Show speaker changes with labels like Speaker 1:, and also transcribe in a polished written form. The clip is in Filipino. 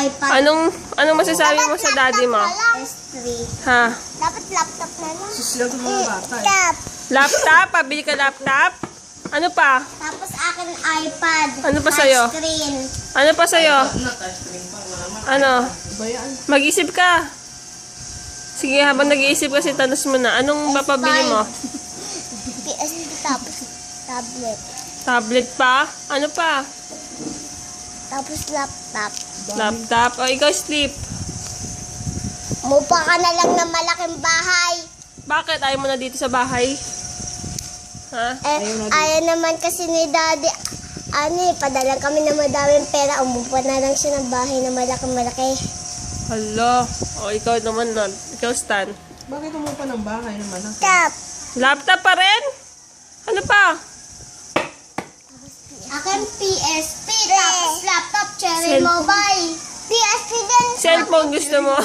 Speaker 1: iPad.
Speaker 2: Anong masasabi mo sa daddy mo?
Speaker 1: S3.
Speaker 2: Ha?
Speaker 1: Dapat laptop na lang.
Speaker 3: Sisilaw ng mga bata.
Speaker 1: Laptop.
Speaker 2: Laptop? Pabili ka laptop? Ano pa?
Speaker 1: Tapos akin iPad.
Speaker 2: Ano pa sa'yo?
Speaker 1: Screen.
Speaker 2: Ano pa sa'yo? Ano?
Speaker 3: Bayaan.
Speaker 2: Mag-isip ka. Sige, habang nag-iisip kasi tanong mo na. Anong papabili mo?
Speaker 1: PS tapos tablet.
Speaker 2: Tablet pa? Ano pa?
Speaker 1: Tapos laptop.
Speaker 2: Laptop? O, ikaw sleep.
Speaker 1: Mupa ka na lang ng malaking bahay.
Speaker 2: Bakit? Ayaw mo na dito sa bahay? Ha?
Speaker 1: Ayaw naman kasi ni daddy. Padala kami ng madaming pera. Umupa na lang siya ng bahay na malaki-malaki.
Speaker 2: Hala. O, ikaw naman nun. Ikaw, Stan.
Speaker 3: Bakit umupa ng bahay naman? Ha?
Speaker 1: Tap.
Speaker 2: Laptop pa rin? Ano pa?
Speaker 1: Akin PSP. Tapos laptop, cherry mobile. PSP din.
Speaker 2: Cellphone gusto mo?